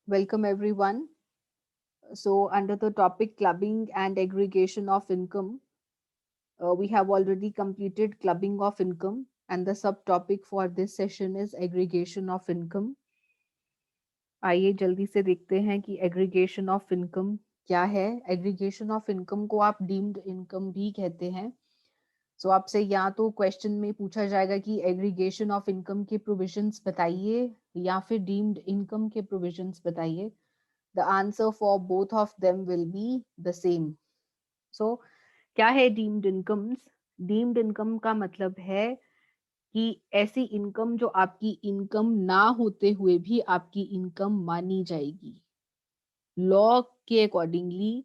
Welcome everyone. So, under the topic clubbing and aggregation of income, we have already completed clubbing of income, and the subtopic for this session is aggregation of income. आइए जल्दी से देखते हैं कि aggregation of income क्या है। Aggregation of income को आप डीम्ड इनकम भी कहते हैं। सो आपसे या तो क्वेश्चन में पूछा जाएगा कि एग्रीगेशन ऑफ इनकम के प्रोविजंस बताइए या फिर डीम्ड इनकम के प्रोविजंस बताइए। The answer for both of them will be the same. So, क्या है डीम्ड इनकम्स? डीम्ड इनकम का मतलब है कि ऐसी इनकम जो आपकी इनकम ना होते हुए भी आपकी इनकम मानी जाएगी। लॉ के अकॉर्डिंगली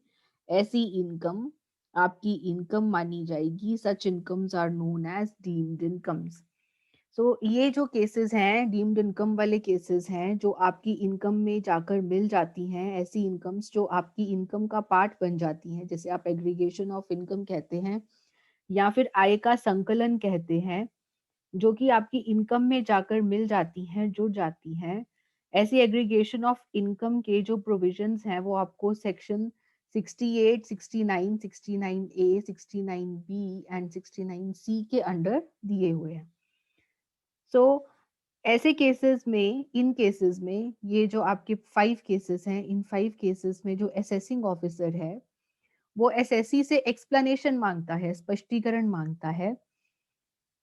ऐसी इनकम आपकी इनकम मानी जाएगी। Such incomes are known as deemed incomes. So ये जो केसेस हैं डीम्ड इनकम वाले केसेस हैं जो आपकी इनकम में जाकर मिल जाती हैं। ऐसी इनकम्स जो आपकी इनकम का पार्ट बन जाती हैं, जैसे आप एग्रीगेशन ऑफ इनकम कहते हैं या फिर आय का संकलन कहते हैं, जो कि आपकी इनकम में जाकर मिल जाती हैं, जुड़ जाती हैं। ऐसी एग्रीगेशन ऑफ इनकम के जो प्रोविजंस हैं वो आपको section 68, 69, 69A, 69B and 69C के अंडर दिए हुए हैं। सो ऐसे केसेस में, इन केसेस में, ये जो आपके 5 केसेस हैं, इन 5 केसेस में जो असेसिंग ऑफिसर है वो एसएससी से एक्सप्लेनेशन मांगता है, स्पष्टीकरण मांगता है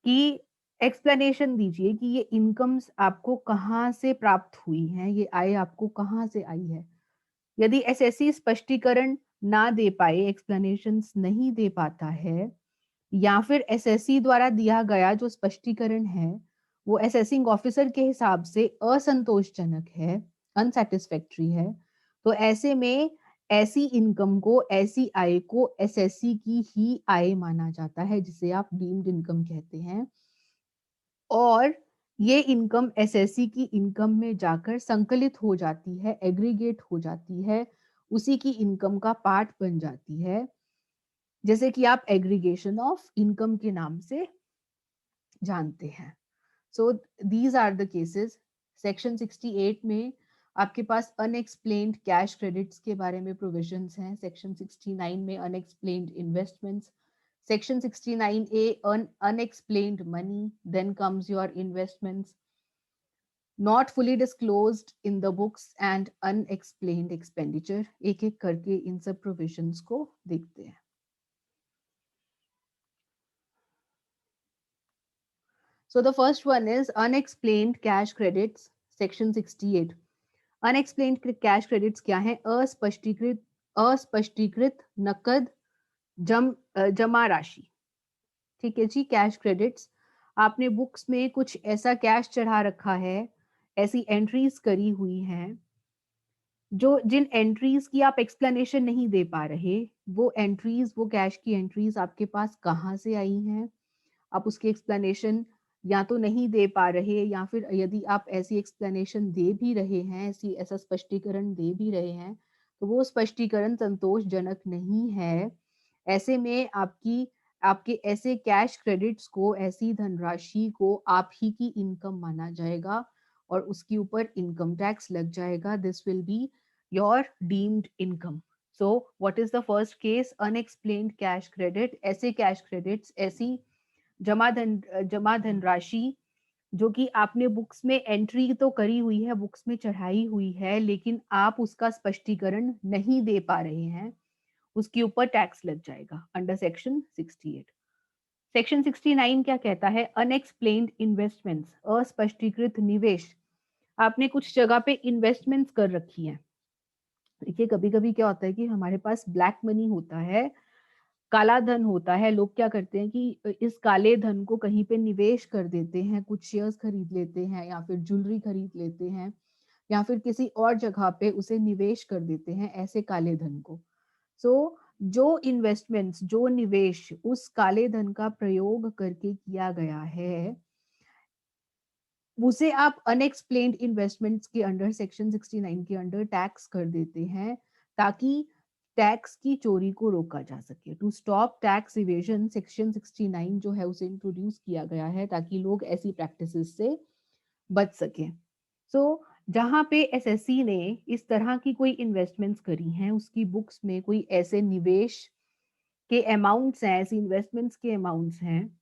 कि एक्सप्लेनेशन दीजिए कि ये इनकम्स आपको कहाँ से प्राप्त हुई हैं, ये आय आपको कहाँ से आई है। यदि एसएससी स्पष्टीकरण ना दे पाए, एक्सप्लेनेशंस नहीं दे पाता है, या फिर एसएससी द्वारा दिया गया जो स्पष्टीकरण है वो असेसिंग ऑफिसर के हिसाब से असंतोषजनक है, अनसेटिस्फैक्टरी है, तो ऐसे में ऐसी इनकम को, ऐसी आय को एसएससी की ही आय माना जाता है, जिसे आप डीम्ड इनकम कहते हैं। और ये इनकम एसएससी की इनकम में जाकर संकलित हो जाती है, एग्रीगेट हो जाती है, उसी की इनकम का पार्ट बन जाती है, जैसे कि आप एग्रीगेशन ऑफ इनकम के नाम से जानते हैं। So these are the cases. Section 68 में आपके पास अनएक्सप्लेन्ड कैश क्रेडिट्स के बारे में प्रोविजंस हैं। सेक्शन 69 में unexplained investments. Section 69A unexplained money, then comes your investments not fully disclosed in the books and unexplained expenditure। एक एक करके इन सब प्रोविजंस को देखते हैं। So the first one is unexplained cash credits, section 68। Unexplained cash credits क्या है? अस्पष्टीकृत नकद जमा राशि। ठीक है जी। कैश क्रेडिट्स, आपने बुक्स में कुछ ऐसा कैश चढ़ा रखा है, ऐसी एंट्रीज करी हुई हैं, जो जिन एंट्रीज की आप एक्सप्लेनेशन नहीं दे पा रहे, वो एंट्रीज, वो कैश की एंट्रीज आपके पास कहाँ से आई हैं, आप उसकी एक्सप्लेनेशन या तो नहीं दे पा रहे, या फिर यदि आप ऐसी एक्सप्लेनेशन दे भी रहे हैं, ऐसा स्पष्टीकरण दे भी रहे हैं, तो वो स्पष्टीकरण संतोषजनक नहीं है। ऐसे में आपके ऐसे कैश क्रेडिट्स को, ऐसी धनराशि को आप ही की इनकम माना जाएगा और उसके ऊपर इनकम टैक्स लग जाएगा। This will be your deemed income. So what is the first case? Unexplained cash credit. ऐसे कैश क्रेडिट्स, ऐसी जमा धनराशि जो कि आपने बुक्स में एंट्री तो करी हुई है, बुक्स में चढ़ाई हुई है, लेकिन आप उसका स्पष्टीकरण नहीं दे पा रहे हैं, उसके ऊपर टैक्स लग जाएगा अंडर सेक्शन 68। सेक्शन 69 क्या कहता है? अनएक्सप्लेन्ड इन्वेस्टमेंट्स, अस्पष्टीकृत निवेश। आपने कुछ जगह पे इन्वेस्टमेंट्स कर रखी हैं। देखिए, कभी कभी क्या होता है कि हमारे पास ब्लैक मनी होता है, काला धन होता है। लोग क्या करते हैं कि इस काले धन को कहीं पे निवेश कर देते हैं, कुछ शेयर्स खरीद लेते हैं या फिर ज्वेलरी खरीद लेते हैं, या फिर किसी और जगह पे उसे निवेश कर देते हैं, ऐसे काले धन को। सो जो इन्वेस्टमेंट्स, जो निवेश उस काले धन का प्रयोग करके किया गया है, उसे आप अनएक्सप्लेन्ड इन्वेस्टमेंट्स के अंडर, सेक्शन 69 के अंडर टैक्स कर देते हैं, ताकि टैक्स की चोरी को रोका जा सके। To stop tax evasion, section 69 जो है उसे इंट्रोड्यूस किया गया है ताकि लोग ऐसी प्रैक्टिसेस से बच सकें। सो जहाँ पे एसएससी ने इस तरह की कोई इन्वेस्टमेंट्स करी हैं, उसकी बुक्स में कोई ऐसे निवेश के अमाउंट्स हैं, ऐसी इन्वेस्टमेंट्स के अमाउंट्स हैं,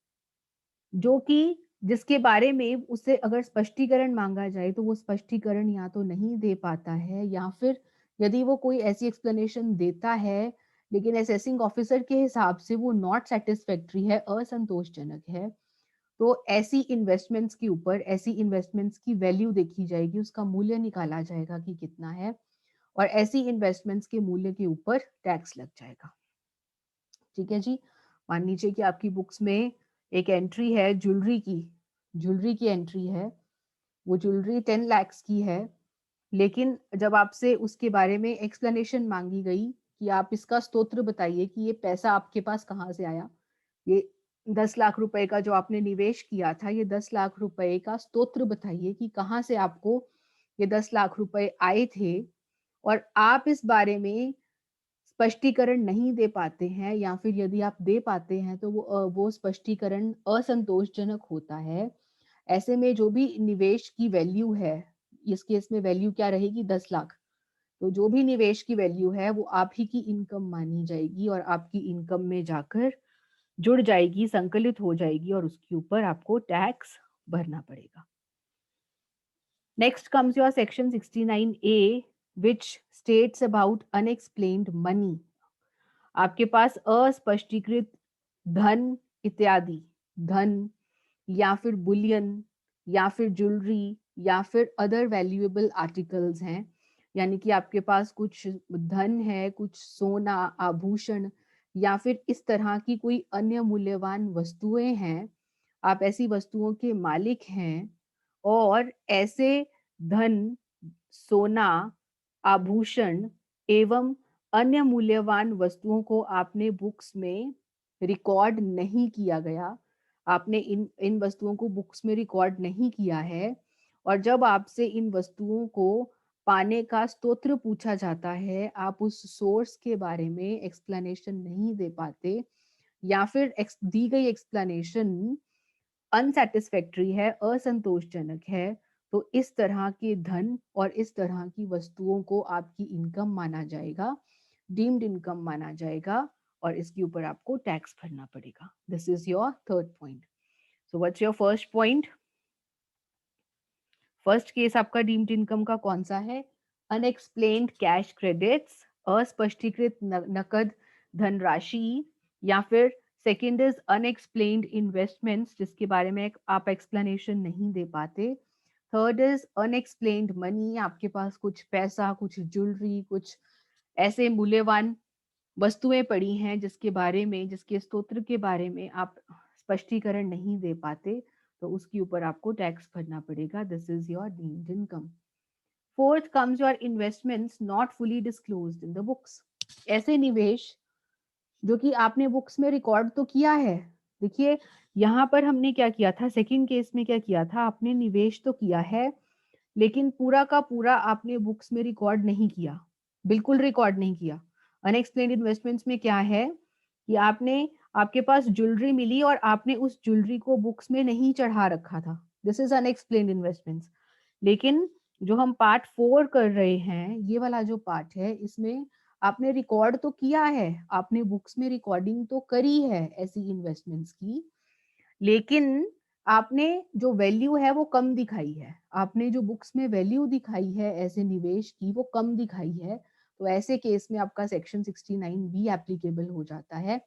जो कि जिसके बारे में उससे अगर स्पष्टीकरण माँगा जाए, तो वो स्पष्टीकरण या तो नहीं दे पाता है, या फिर यदि वो कोई ऐसी एक्सप्लेनेशन देता है, लेकिन असेसिंग ऑफिसर के हिसाब से वो नॉट सैटिस्फैक्टरी है, असंतोषजनक है, तो ऐसी इन्वेस्टमेंट्स के ऊपर, ऐसी इन्वेस्टमेंट्स की वैल्यू देखी जाएगी, उसका मूल्य निकाला जाएगा कि कितना है, और ऐसी इन्वेस्टमेंट्स के मूल्य के ऊपर टैक्स लग जाएगा। ठीक है जी? मान लीजिए कि आपकी बुक्स में एक एंट्री है ज्वेलरी की एंट्री है, वो ज्वेलरी 10 lakhs की है, लेकिन जब आपसे उसके बारे में एक्सप्लेनेशन माँगी गई कि आप इसका स्रोत बताइए कि ये पैसा आपके पास कहाँ से आया? ये 10 लाख रुपए का जो आपने निवेश किया था, ये 10 लाख रुपए का स्रोत बताइए कि कहाँ से आपको ये 10 लाख रुपए आए थे, और आप इस बारे में स्पष्टीकरण नहीं दे पाते हैं, या फिर यदि आप दे पाते हैं तो वो स्पष्टीकरण असंतोषजनक होता है। ऐसे में जो भी निवेश की वैल्यू है, इस केस में वैल्यू क्या रहेगी? 10 लाख। तो जो भी निवेश की वैल्यू है वो आप ही की इनकम मानी जाएगी, और आपकी इनकम में जाकर जुड़ जाएगी, संकलित हो जाएगी, और उसके ऊपर आपको टैक्स भरना पड़ेगा। Next comes your section 69A, which states about unexplained money. आपके पास अस्पष्टीकृत धन इत्यादि, धन या फिर बुलियन या फिर ज्वेलरी या फिर अदर वैल्यूएबल आर्टिकल्स हैं, यानी कि आपके पास कुछ धन है, कुछ सोना, आभूषण या फिर इस तरह की कोई अन्य मूल्यवान वस्तुएं हैं, आप ऐसी वस्तुओं के मालिक हैं, और ऐसे धन, सोना, आभूषण एवं अन्य मूल्यवान वस्तुओं को आपने बुक्स में रिकॉर्ड नहीं किया गया, आपने इन इन वस्तुओं को बुक्स में रिकॉर्ड नहीं किया है, और जब आपसे इन वस्तुओं को पाने का स्रोत पूछा जाता है, आप उस सोर्स के बारे में एक्सप्लेनेशन नहीं दे पाते, या फिर दी गई एक्सप्लेनेशन अनसैटिस्फैक्टरी है, असंतोषजनक है, तो इस तरह के धन और इस तरह की वस्तुओं को आपकी इनकम माना जाएगा, डीम्ड इनकम माना जाएगा, और इसके ऊपर आपको टैक्स भरना पड़ेगा। This is your third point. So what's your first point? First case आपका डीम्ड इनकम का कौन सा है? अनएक्सप्लेन्ड कैश क्रेडिट्स, अस्पष्टीकृत नकद धनराशि, या फिर सेकेंड इज अनएक्सप्लेन्ड इन्वेस्टमेंट्स, जिसके बारे में आप एक्सप्लेनेशन नहीं दे पाते। थर्ड इज अनएक्सप्लेन्ड मनी, आपके पास कुछ पैसा, कुछ ज्वेलरी, कुछ ऐसे मूल्यवान वस्तुएं पड़ी हैं जिसके बारे में, जिसके स्रोत के बारे में आप स्पष्टीकरण नहीं दे पाते, तो उसके ऊपर आपको टैक्स भरना पड़ेगा। This is your deemed income. Fourth comes your investments not fully disclosed in the books, ऐसे निवेश जो कि आपने बुक्स में रिकॉर्ड तो किया है। देखिए, यहाँ पर हमने क्या किया था, सेकंड केस में क्या किया था, आपने निवेश तो किया है, लेकिन पूरा का पूरा आपने बुक्स में रिकॉर्ड नहीं किया, बिल्कुल रिकॉर्ड नहीं किया। अनएक्सप्लेन्ड इन्वेस्टमेंट्स में क्या है कि आपके पास ज्वेलरी मिली और आपने उस ज्वेलरी को बुक्स में नहीं चढ़ा रखा था, दिस इज अनएक्सप्लेन्ड इन्वेस्टमेंट्स। लेकिन जो हम पार्ट 4 कर रहे हैं, ये वाला जो पार्ट है, इसमें आपने रिकॉर्ड तो किया है, आपने बुक्स में रिकॉर्डिंग तो करी है ऐसी इन्वेस्टमेंट्स की, लेकिन आपने जो वैल्यू है वो कम दिखाई है, आपने जो बुक्स में वैल्यू दिखाई है ऐसे निवेश की वो कम दिखाई है, तो ऐसे केस में आपका सेक्शन 69 भी एप्लीकेबल हो जाता है,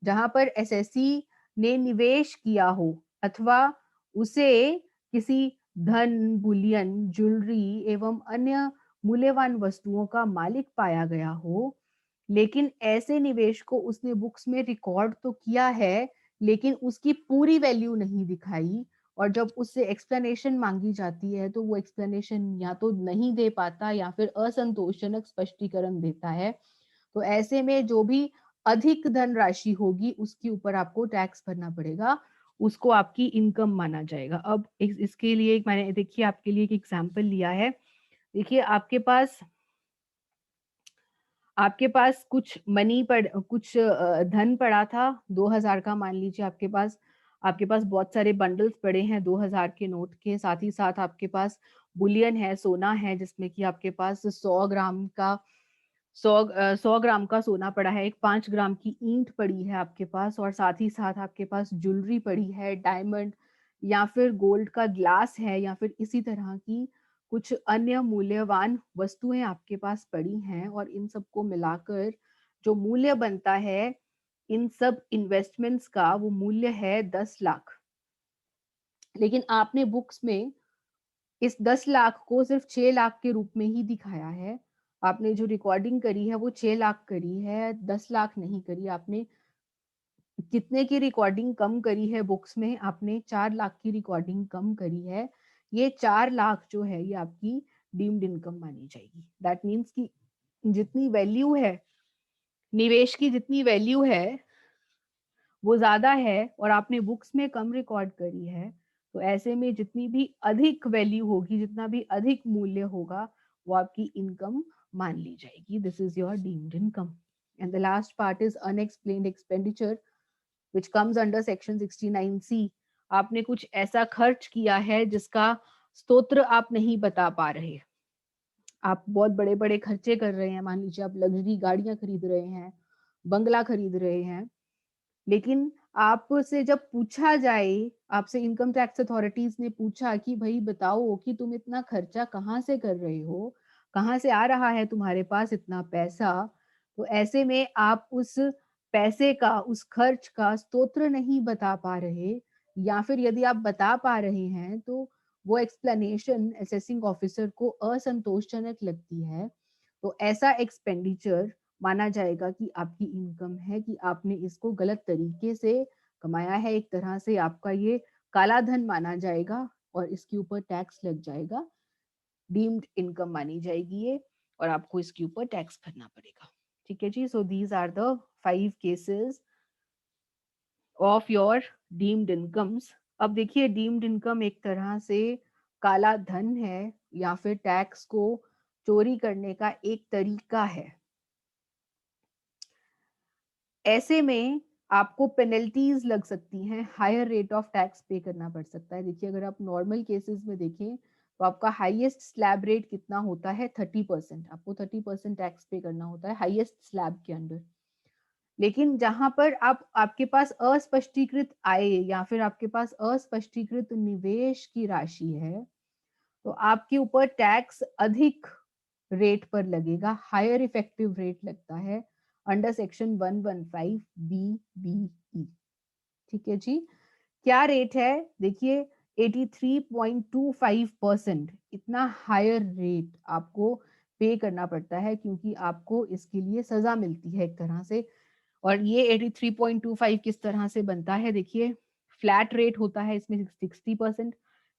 जहां पर एसएससी ने निवेश किया हो अथवा उसे किसी धन, बुलियन, ज्वेलरी एवं अन्य मूल्यवान वस्तुओं का मालिक पाया गया हो, लेकिन ऐसे निवेश को उसने बुक्स में रिकॉर्ड तो किया है, लेकिन उसकी पूरी वैल्यू नहीं दिखाई, और जब उससे एक्सप्लेनेशन मांगी जाती है तो वो एक्सप्लेनेशन या तो नहीं दे पाता या फिर असंतोषजनक स्पष्टीकरण देता है, तो ऐसे में जो भी अधिक धनराशि होगी उसके ऊपर आपको टैक्स भरना पड़ेगा, उसको आपकी इनकम माना जाएगा। अब इसके लिए मैंने देखिए आपके लिए एक एग्जांपल लिया है। देखिए आपके पास कुछ धन पड़ा था 2000 का, मान लीजिए आपके पास बहुत सारे बंडल्स पड़े हैं 2000 के नोट के, साथ ही साथ आपके पास बुलियन है, सोना है, जिसमें कि आपके पास 100 ग्राम का 100 ग्राम का सोना पड़ा है, एक 5 ग्राम की ईंट पड़ी है आपके पास, और साथ ही साथ आपके पास ज्वेलरी पड़ी है, डायमंड या फिर गोल्ड का ग्लास है, या फिर इसी तरह की कुछ अन्य मूल्यवान वस्तुएं आपके पास पड़ी हैं, और इन सबको मिलाकर जो मूल्य बनता है इन सब इन्वेस्टमेंट्स का, वो मूल्य है 10 लाख। लेकिन आपने बुक्स में इस 10 लाख को सिर्फ 6 लाख के रूप में ही दिखाया है। आपने जो रिकॉर्डिंग करी है वो 6 लाख करी है, 10 लाख नहीं करी। आपने कितने की रिकॉर्डिंग कम करी है बुक्स में? आपने 4 लाख की रिकॉर्डिंग कम करी है। ये 4 लाख जो है ये आपकी डीम्ड इनकम मानी जाएगी। दैट मीन्स कि जितनी वैल्यू है, निवेश की जितनी वैल्यू है वो ज्यादा है, और आपने बुक्स में कम रिकॉर्ड करी है, तो ऐसे में जितनी भी अधिक वैल्यू होगी, जितना भी अधिक मूल्य होगा, वो आपकी इनकम मान ली जाएगी। This is your deemed income. And the last part is unexplained expenditure which comes under section 69C। आपने कुछ ऐसा खर्च किया है जिसका स्तोत्र आप नहीं बता पा रहे। आप बहुत बड़े बड़े खर्चे कर रहे हैं, मान लीजिए आप लग्जरी गाड़ियां खरीद रहे हैं, बंगला खरीद रहे हैं, लेकिन आपसे जब पूछा जाए, आपसे इनकम टैक्स अथॉरिटीज ने पूछा कि भाई बताओ कि तुम इतना खर्चा कहाँ से कर रहे हो, कहाँ से आ रहा है तुम्हारे पास इतना पैसा, तो ऐसे में आप उस पैसे का, उस खर्च का स्तोत्र नहीं बता पा रहे, या फिर यदि आप बता पा रहे हैं तो वो एक्सप्लेनेशन असेसिंग ऑफिसर को असंतोषजनक लगती है, तो ऐसा एक्सपेंडिचर माना जाएगा कि आपकी इनकम है, कि आपने इसको गलत तरीके से कमाया है। एक तरह से आपका ये काला धन माना जाएगा, और इसके ऊपर टैक्स लग जाएगा। डीम्ड इनकम मानी जाएगी ये, और आपको इसके ऊपर टैक्स भरना पड़ेगा। ठीक है जी। So these are the 5 cases of your deemed incomes. अब देखिए, डीम्ड इनकम एक तरह से काला धन है, या फिर टैक्स को चोरी करने का एक तरीका है। ऐसे में आपको पेनल्टीज लग सकती हैं, हायर रेट ऑफ टैक्स पे करना पड़ सकता है। देखिए, अगर आप नॉर्मल केसेस में देखें तो आपका हाईएस्ट स्लैब रेट कितना होता है? 30%। आपको 30% टैक्स पे करना होता है हाईएस्ट स्लैब के अंडर। लेकिन जहां पर आप, आपके पास अस्पष्टीकृत आय या फिर आपके पास अस्पष्टीकृत निवेश की राशि है, तो आपके ऊपर टैक्स अधिक रेट पर लगेगा, हायर इफेक्टिव रेट लगता है अंडर सेक्शन 115 BBE। ठीक है जी। क्या रेट है? देखिए, 83.25%। इतना हायर रेट आपको पे करना पड़ता है, क्योंकि आपको इसके लिए सजा मिलती है एक तरह से। और ये 83.25 किस तरह से बनता है? देखिए, फ्लैट रेट होता है इसमें 60%,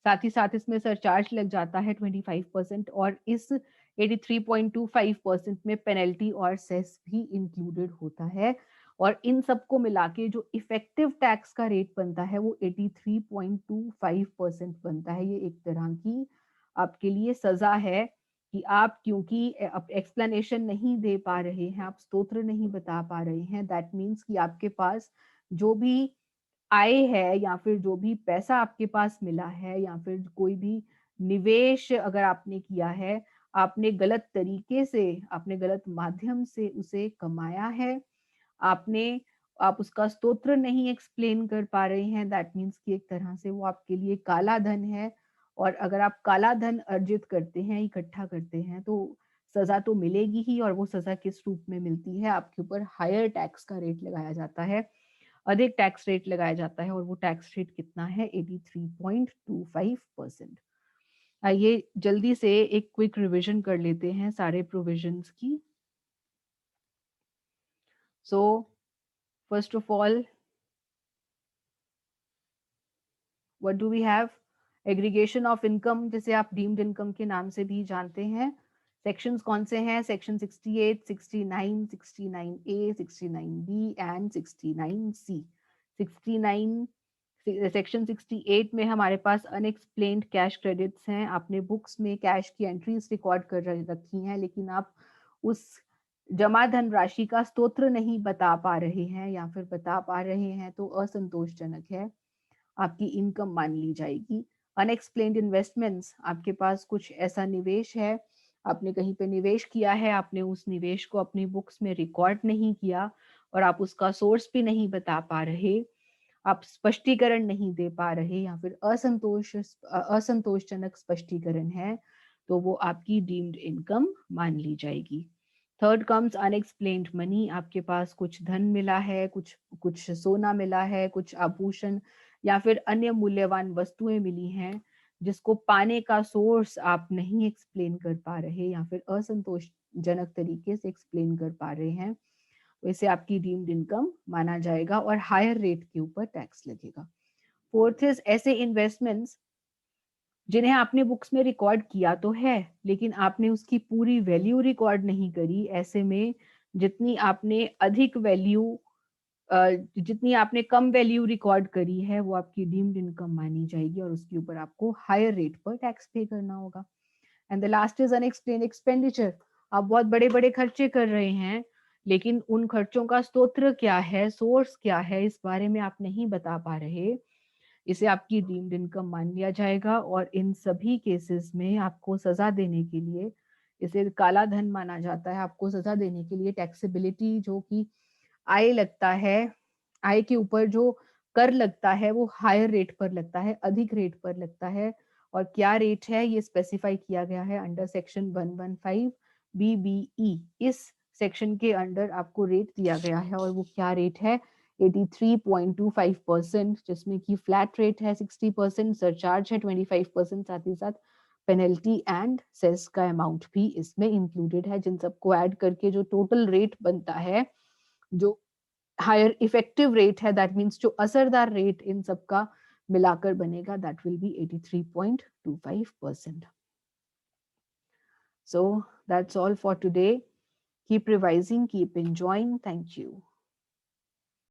साथ ही साथ इसमें सरचार्ज लग जाता है 25%, और इस 83.25% में पेनल्टी और सेस भी इंक्लूडेड होता है। और इन सबको मिला के जो इफेक्टिव टैक्स का रेट बनता है वो 83.25% बनता है। ये एक तरह की आपके लिए सजा है कि आप क्योंकि एक्सप्लेनेशन नहीं दे पा रहे हैं, आप स्तोत्र नहीं बता पा रहे हैं, दैट मीन्स कि आपके पास जो भी आय है, या फिर जो भी पैसा आपके पास मिला है, या फिर कोई भी निवेश अगर आपने किया है, आपने गलत तरीके से, आपने गलत माध्यम से उसे कमाया है, आपने आप उसका स्तोत्र नहीं एक्सप्लेन कर पा रहे हैं, दैट मीन्स कि एक तरह से वो आपके लिए काला धन है। और अगर आप काला धन अर्जित करते हैं, इकट्ठा करते हैं, तो सजा तो मिलेगी ही। और वो सजा किस रूप में मिलती है? आपके ऊपर हायर टैक्स का रेट लगाया जाता है, अधिक टैक्स रेट लगाया जाता है, और वो टैक्स रेट कितना है? 83.25%। आइए जल्दी से एक क्विक रिविजन कर लेते हैं सारे प्रोविजंस की। So first of all, what do we have? Aggregation of income, जिसे आप डीम्ड इनकम के नाम से भी जानते हैं। सेक्शंस कौन से हैं? Section 68, 69, 69A, 69B and 69C। 69 section 68 में हमारे पास अनएक्सप्लेन्ड कैश क्रेडिट्स हैं। आपने बुक्स में कैश की एंट्रीज रिकॉर्ड कर रखी हैं, लेकिन आप उस जमा धन राशि का स्तोत्र नहीं बता पा रहे हैं, या फिर बता पा रहे हैं तो असंतोषजनक है, आपकी इनकम मान ली जाएगी। अनएक्सप्लेन्ड इन्वेस्टमेंट्स, आपके पास कुछ ऐसा निवेश है, आपने कहीं पे निवेश किया है, आपने उस निवेश को अपनी बुक्स में रिकॉर्ड नहीं किया और आप उसका सोर्स भी नहीं बता पा रहे, आप स्पष्टीकरण नहीं दे पा रहे या फिर असंतोषजनक स्पष्टीकरण है, तो वो आपकी डीम्ड इनकम मान ली जाएगी। थर्ड कम्स अनएक्सप्लेन्ड मनी, आपके पास कुछ धन मिला है, कुछ कुछ सोना मिला है, कुछ आभूषण या फिर अन्य मूल्यवान वस्तुएं मिली हैं, जिसको पाने का सोर्स आप नहीं एक्सप्लेन कर पा रहे या फिर असंतोषजनक तरीके से एक्सप्लेन कर पा रहे हैं, वैसे आपकी डीम्ड इनकम माना जाएगा और हायर रेट के ऊपर टैक्स लगेगा। फोर्थ इज ऐसे इन्वेस्टमेंट्स जिन्हें आपने बुक्स में रिकॉर्ड किया तो है, लेकिन आपने उसकी पूरी वैल्यू रिकॉर्ड नहीं करी। ऐसे में जितनी आपने अधिक वैल्यू जितनी आपने कम वैल्यू रिकॉर्ड करी है वो आपकी डीम्ड इनकम मानी जाएगी और उसके ऊपर आपको हायर रेट पर टैक्स पे करना होगा। And the last is unexplained expenditure, आप बहुत बड़े बड़े खर्चे कर रहे हैं, लेकिन उन खर्चों का स्रोत क्या है, सोर्स क्या है, इस बारे में आप नहीं बता पा रहे, इसे आपकी डीम्ड इनकम मान लिया जाएगा और इन सभी केसेस में आपको सजा देने के लिए, इसे काला धन माना जाता है, आपको सजा देने के लिए टैक्सेबिलिटी जो कि आय लगता है, आय के ऊपर जो कर लगता है वो हायर रेट पर लगता है, अधिक रेट पर लगता है। और क्या रेट है ये स्पेसिफाई किया गया है अंडर सेक्शन 115 BBE। इस सेक्शन के अंडर आपको रेट दिया गया है और वो क्या रेट है, 83.25%, जिसमें कि फ्लैट रेट है 60%, सरचार्ज है 25%, साथ ही साथ पेनल्टी एंड सेस का अमाउंट भी इसमें इंक्लूडेड है। जिन सबको ऐड करके जो टोटल रेट बनता है, जो हायर इफेक्टिव रेट है, दैट मीन्स जो असरदार रेट इन सबका मिलाकर बनेगा, that will be 83.25%। So that's all for today. Keep revising, keep enjoying. Thank you.